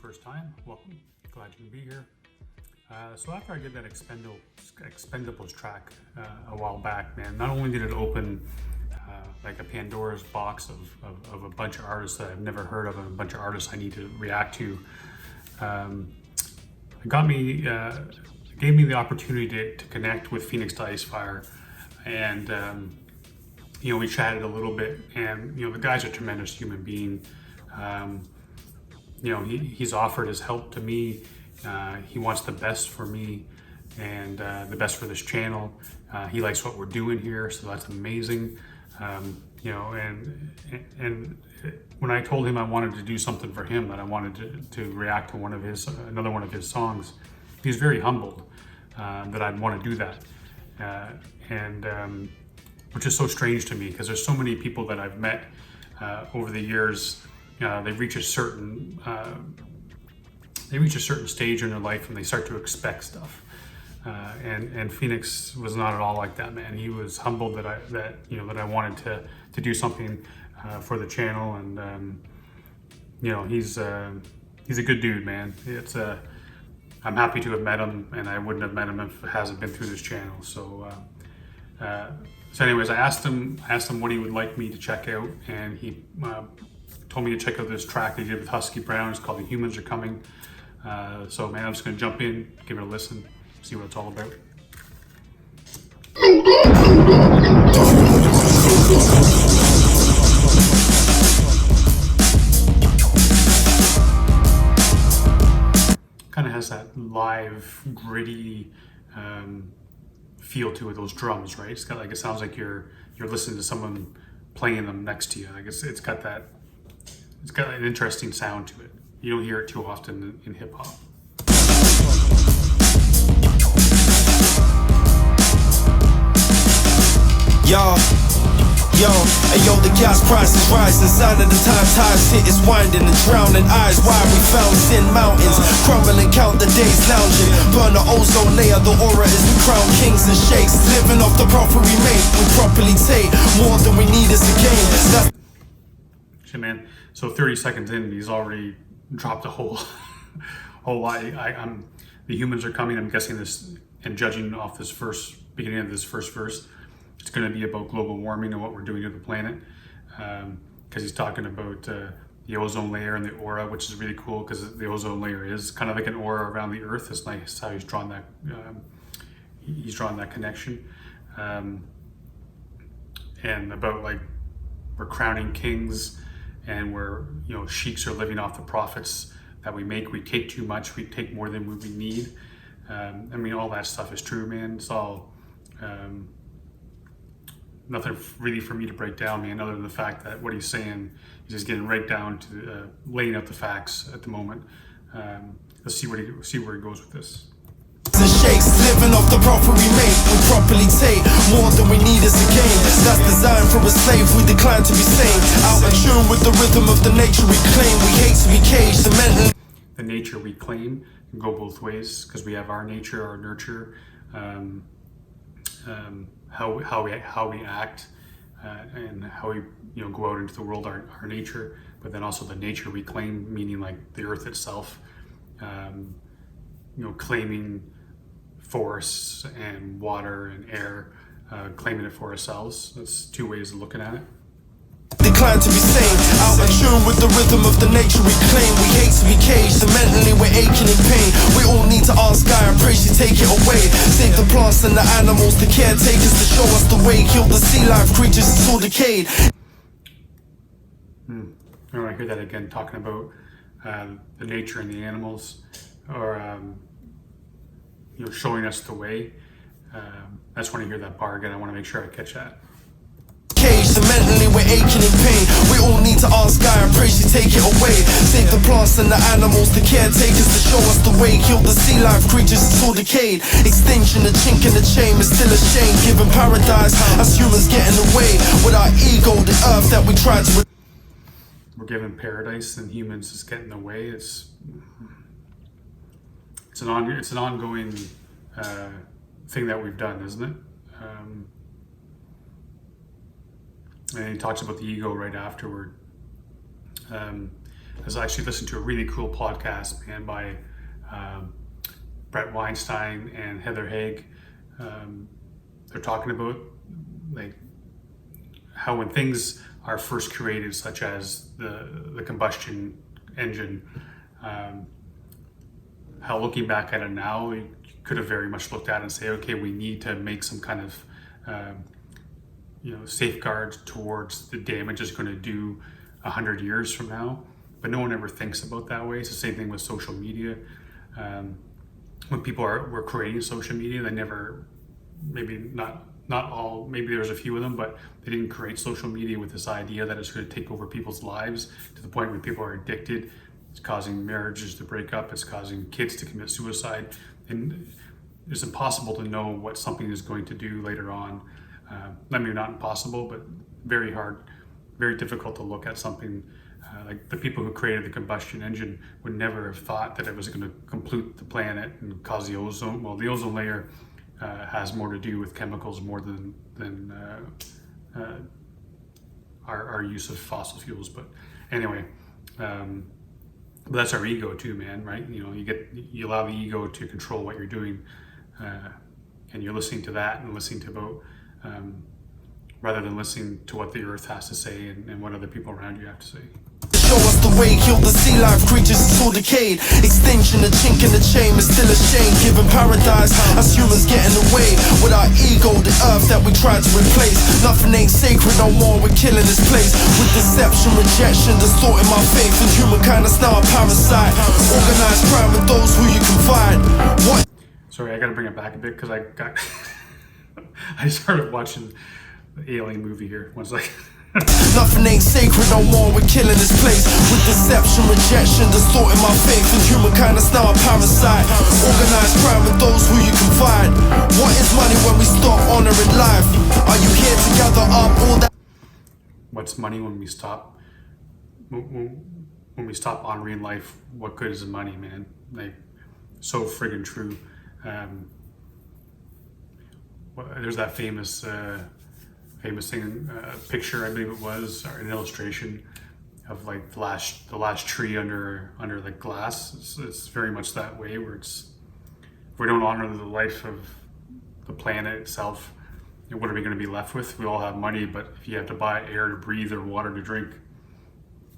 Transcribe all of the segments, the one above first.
first time, welcome. Glad you can be here. So after I did that Expendables track a while back, man, not only did it open like a Pandora's box of a bunch of artists that I've never heard of and a bunch of artists I need to react to, it gave me the opportunity to connect with Phoenix da Icefire, and we chatted a little bit, and the guy's a tremendous human being. He's offered his help to me. He wants the best for me and the best for this channel. He likes what we're doing here, so that's amazing. And when I told him I wanted to do something for him, that I wanted to react to another one of his songs, he's very humbled that I'd want to do that. Which is so strange to me, because there's so many people that I've met over the years. They reach a certain stage in their life and they start to expect stuff. And Phoenix was not at all like that, man. He was humbled that I wanted to do something for the channel, and he's a good dude, man. I'm happy to have met him, and I wouldn't have met him if it hasn't been through this channel. So anyways, I asked him what he would like me to check out, and he told me to check out this track they did with HuskyBrown. It's called "The Humans Are Coming." So man, I'm just gonna jump in, give it a listen, see what it's all about. Kind of has that live, gritty feel to it. Those drums, right? It's got it sounds like you're listening to someone playing them next to you. I guess it's got an interesting sound to it. You don't hear it too often in hip hop. Yo, the gas prices rising, sign of the tides hit is winding and drowning eyes. Why we found sin mountains, crumbling, count the days lounging, burn the ozone layer, the aura is we crown kings and sheikhs, living off the profit we make. We properly take more than we need is a game. Shit, man. So 30 seconds in, he's already dropped a whole lot. The humans are coming. I'm guessing this, and judging off this beginning of this first verse, it's going to be about global warming and what we're doing to the planet. Because he's talking about the ozone layer and the aura, which is really cool, because the ozone layer is kind of like an aura around the Earth. It's nice how he's drawn that. He's drawn that connection, and about like we're crowning kings, and we're sheiks are living off the profits that we make. We take too much. We take more than we need. All that stuff is true, man. It's all. Nothing really for me to break down, man, other than the fact that what he's saying, he's just getting right down to laying out the facts at the moment. Let's see where he goes with this. The sheikhs living off the profit we make. We properly take more than we need is a game. That's designed for a slave. We decline to be sane. Out of tune with the rhythm of the nature we claim. We hate to be caged. The nature we claim can go both ways, because we have our nature, our nurture. How we act, and how we go out into the world, our nature, but then also the nature we claim, meaning like the earth itself, claiming forests and water and air, claiming it for ourselves. That's two ways of looking at it. Decline to be sane, out of tune with the rhythm of the nature we claim. We hate to be caged, and mentally we're aching in pain. We all need to ask Gaia, pray she take it away. Save the plants and the animals, the caretakers to show us the way. Kill the sea life creatures, it's all decayed. I hear that again, talking about the nature and the animals, or showing us the way. That's when I hear that bar again. I want to make sure I catch that. Caged, and mentally we're aching in pain. We all need to ask Gaia, pray she take it away. Save the plants and the animals, the caretakers to show us the way. Kill the sea life creatures, it's all decayed. Extinction, a chink in the chain is still a shame. Given paradise, as humans get in the way. With our ego, the earth that we try to. We're given paradise, and humans just get in the way. It's an ongoing thing that we've done, isn't it? And he talks about the ego right afterward. was actually listening to a really cool podcast, man, by Brett Weinstein and Heather Haig. They're talking about like how when things are first created, such as the combustion engine, how looking back at it now, you could have very much looked at it and say, okay, we need to make some kind of safeguards towards the damage it's going to do 100 years from now. But no one ever thinks about that way. It's the same thing with social media. When people were creating social media, they never, maybe not all, maybe there's a few of them, but they didn't create social media with this idea that it's going to take over people's lives to the point where people are addicted. It's causing marriages to break up. It's causing kids to commit suicide. And it's impossible to know what something is going to do later on. Maybe not impossible, but very hard, very difficult to look at something. Like the people who created the combustion engine would never have thought that it was going to pollute the planet and cause the ozone. Well, the ozone layer has more to do with chemicals more than our use of fossil fuels. But anyway, but that's our ego too, man. Right? You allow the ego to control what you're doing, and you're listening to that and listening to about. Rather than listening to what the earth has to say and what other people around you have to say. Show us the way, kill the sea life creatures, it's all decayed. Extinction, a chink in the chain is still a shame. Given paradise, as humans get in the way. With our ego, the earth that we try to replace. Nothing ain't sacred no more, we're killing this place. With deception, rejection, distorting my faith. And humankind is now a parasite. Organized crime with those who you confide. What? Sorry, I gotta bring it back a bit because I got I started watching the Alien movie here. One's like nothing ain't sacred no more, we're killing this place. With deception, rejection, distorting my faith. And humankind is now a parasite. Organized crime with those who you confide. What is money when we stop honoring life? Are you here to gather up all that? What's money when we stop honoring life? What good is the money, man? Like, so friggin' true. There's that famous thing, picture, I believe it was, or an illustration of like the last tree under like glass. It's very much that way, where if we don't honor the life of the planet itself, what are we going to be left with? We all have money, but if you have to buy air to breathe or water to drink,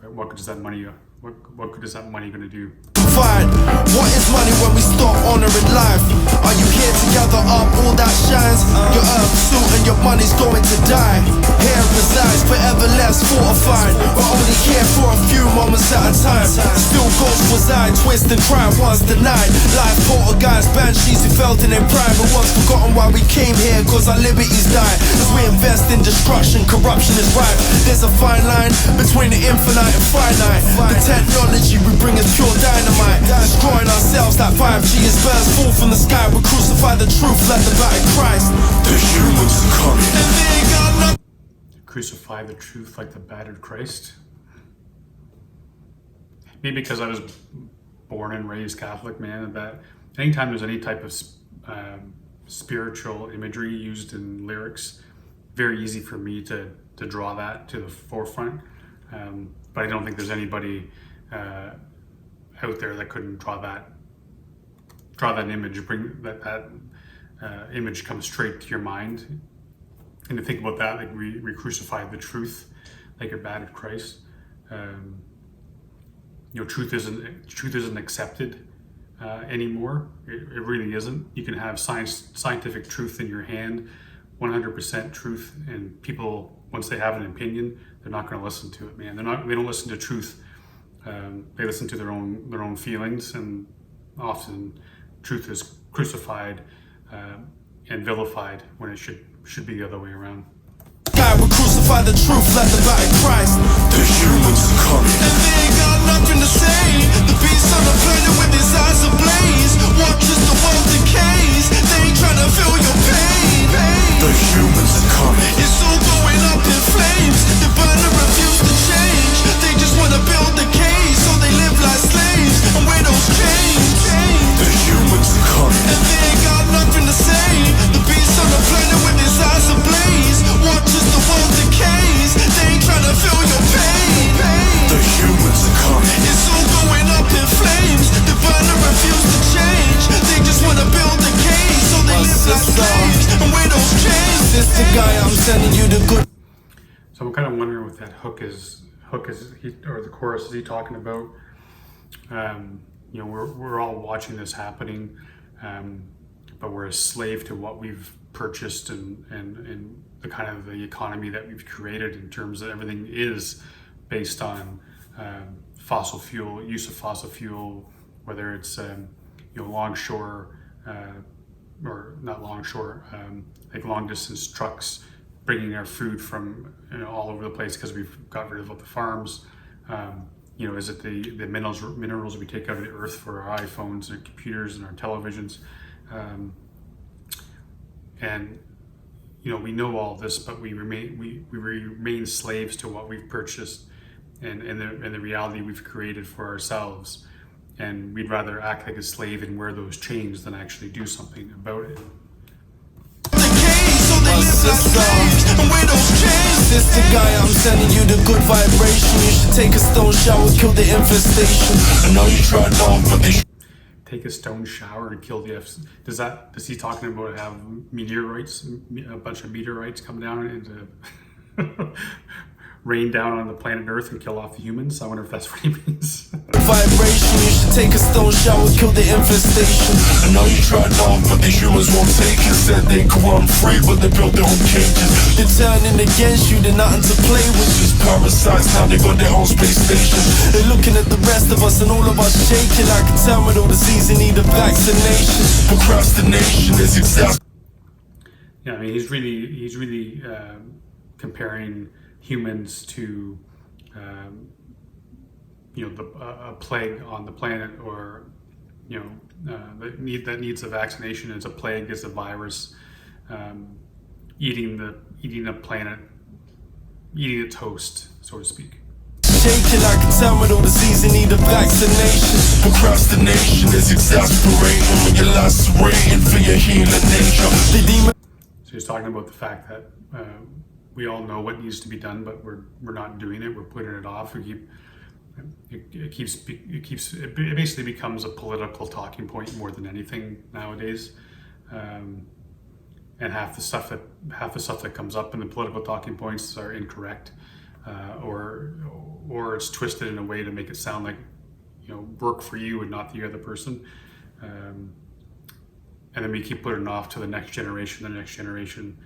what good is that money? What good is that money going to do? What is money when we stop honoring life? Are you here to gather up all that shines? Your earth suit and your money's going to die. Here resides forever less fortified, but only care for a few moments at a time. Still ghosts reside, twist and cry once denied. Life poltergeist, banshees who felt in their prime, but once forgotten why we came here, cause our liberties died. As we invest in destruction, corruption is rife. There's a fine line between the infinite and finite. The technology we bring is pure dynamite. Destroying ourselves like 5G is birds fall from the sky. We crucify the truth like the battered Christ. The humans are coming and they got nothing. Crucify the truth like the battered Christ. Maybe because I was born and raised Catholic, man, that anytime there's any type of spiritual imagery used in lyrics, very easy for me to draw that to the forefront. But I don't think there's anybody out there that couldn't draw that image, bring that image come straight to your mind. And to think about that, like we crucified the truth like a battered Christ. Truth isn't accepted anymore. It really isn't. You can have scientific truth in your hand, 100% truth, and people, once they have an opinion, they're not going to listen to it, man. They don't listen to truth. They listen to their own feelings, and often truth is crucified and vilified when it should be the other way around. God will crucify the truth like the battered Christ. The humans are coming and they ain't got nothing to say. The beast on the planet with his eyes ablaze. Watch as the world decays. They ain't trying to feel your pain. The humans are coming. It's all going up in flames. The burner refuse to change. They just wanna build the cage, so they live like slaves and wear those chains. The humans are coming and they ain't got nothing to say. The beast on the planet with his eyes ablaze. Watch as the world decays. They ain't trying to feel your pain. The humans are coming. Sister Gaia, I'm sending you the good. So I'm kind of wondering what that hook is or the chorus is he talking about? You know, we're all watching this happening, but we're a slave to what we've purchased and the kind of the economy that we've created in terms of everything is based on fossil fuel, use of fossil fuel, whether it's you know, longshore or not longshore, like long distance trucks bringing our food from, you know, all over the place because we've got rid of all the farms. You know, is it the minerals we take out of the earth for our iPhones and computers and our televisions? And you know, we know all this, but we remain slaves to what we've purchased and the reality we've created for ourselves. And we'd rather act like a slave and wear those chains than actually do something about it. Sister Gaia, I'm sending you the good vibration. You should take a stone shower, kill the infestation. I know you tried long, but they Take a stone shower and kill the does he talking about have meteorites, a bunch of meteorites come down and rain down on the planet Earth and kill off the humans? I wonder if that's what he means. Vibration, you should take a stone shower, kill the infestation. I know you tried long, but the humans won't take it. Said they could run free, but they built their own cages. They're turning against you, they're nothing to play with. Just parasites, now they got their own space station. They're looking at the rest of us and all of us shaking. I can tell with all disease and need a vaccination. Procrastination is exactly. Yeah, I mean, he's really comparing humans to you know, a plague on the planet, or you know, that needs a vaccination. It's a plague, it's a virus eating the planet, eating its host, so to speak. Shaking, I can tell with all disease and need a vaccination. Procrastination is exasperating when you're lacerating for your healing nature. So he's talking about the fact that we all know what needs to be done, but we're not doing it. We're putting it off. It basically becomes a political talking point more than anything nowadays. And half the stuff that comes up in the political talking points are incorrect, or it's twisted in a way to make it sound like, you know, work for you and not the other person. And then we keep putting it off to the next generation,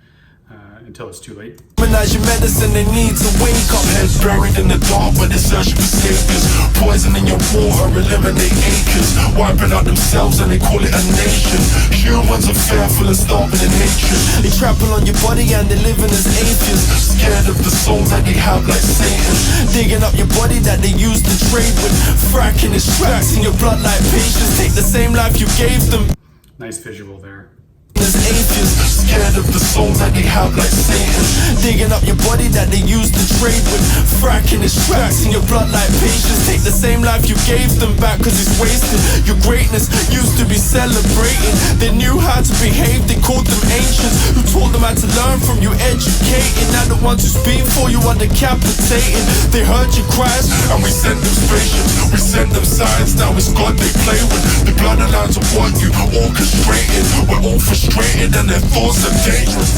until it's too late. As your medicine, they need to wake up. Heads buried in the dark, but they're searching for saviors. Poison in your water, eliminate acres. Wiping out themselves and they call it a nation. Humans are fearful and starving in hatred. They trample on your body and they living as atheists. Scared of the soul that they have like Satan. Digging up your body that they use to trade with. Fracking its tracks in your blood like patients. Take the same life you gave them. Nice visual there. As atheists, scared of the soul that they have like Satan. Digging up your body that they use to trade with. Fracking its tracks in your blood like patients. Take the same life you gave them back cause it's wasted. Your greatness used to be celebrating. They knew how to behave, they called them ancients. Who taught them how to learn from you, educating. Now the ones who speak for you are decapitating. They heard your cries and we sent them spaceships. We sent them signs, now it's God they play with. The bloodlines of what you orchestrated. We're all frustrated and their thoughts are dangerous.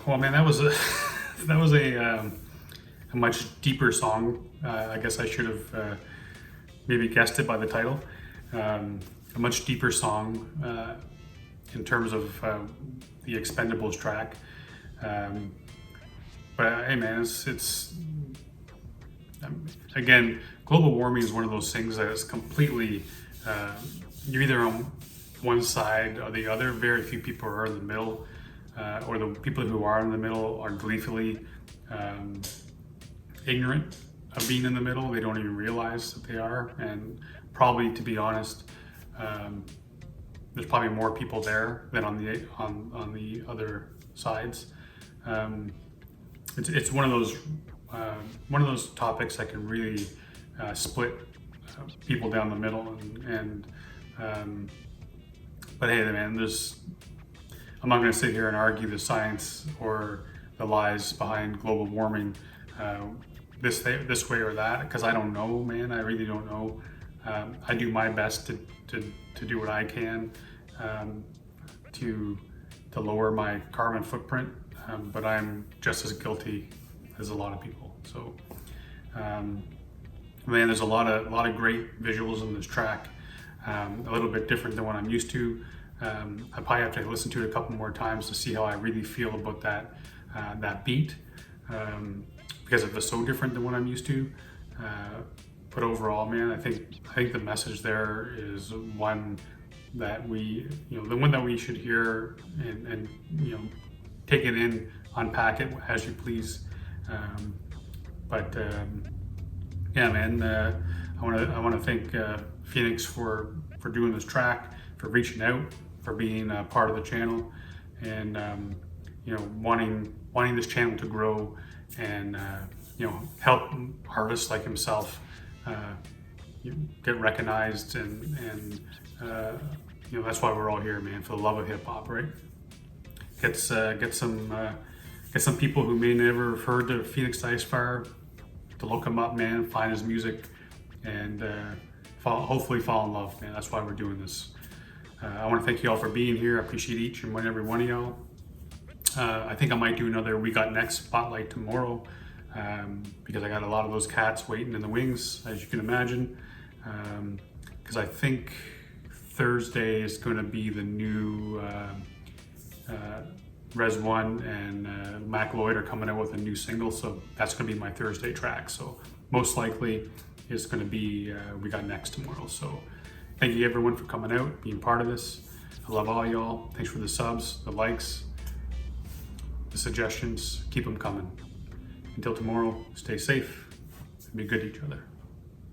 Well, man, that was a much deeper song. I guess I should have maybe guessed it by the title. A much deeper song in terms of the Expendables track. But hey, man, it's again, global warming is one of those things that is completely you're either on one side or the other. Very few people are in the middle, or the people who are in the middle are gleefully ignorant of being in the middle. They don't even realize that they are, and probably, to be honest, there's probably more people there than on the other sides. It's one of those topics that can really split people down the middle, and but hey, man, I'm not going to sit here and argue the science or the lies behind global warming. this way or that, because I don't know, man. I really don't know. I do my best to do what I can to lower my carbon footprint, but I'm just as guilty as a lot of people. So, man, there's a lot of great visuals in this track. A little bit different than what I'm used to. I probably have to listen to it a couple more times to see how I really feel about that beat, because it was so different than what I'm used to. But overall, man, I think the message there is one that the one that we should hear and take it in, unpack it as you please. Yeah, man, I want to thank Phoenix for doing this track, for reaching out, for being a part of the channel, and wanting this channel to grow and help artists like himself get recognized, and that's why we're all here, man, for the love of hip hop, right? Get some people who may never have heard of Phoenix da Icefire to look him up, man, find his music, and hopefully fall in love, man. That's why we're doing this. I want to thank you all for being here. I appreciate each and every one of y'all. I think I might do another We Got Next spotlight tomorrow, because I got a lot of those cats waiting in the wings, as you can imagine. Because I think Thursday is going to be the new Res One and Mac Lloyd are coming out with a new single, so that's going to be my Thursday track. So most likely it's going to be We Got Next tomorrow. So thank you everyone for coming out, being part of this. I love all y'all. Thanks for the subs, the likes, the suggestions. Keep them coming. Until tomorrow, stay safe and be good to each other.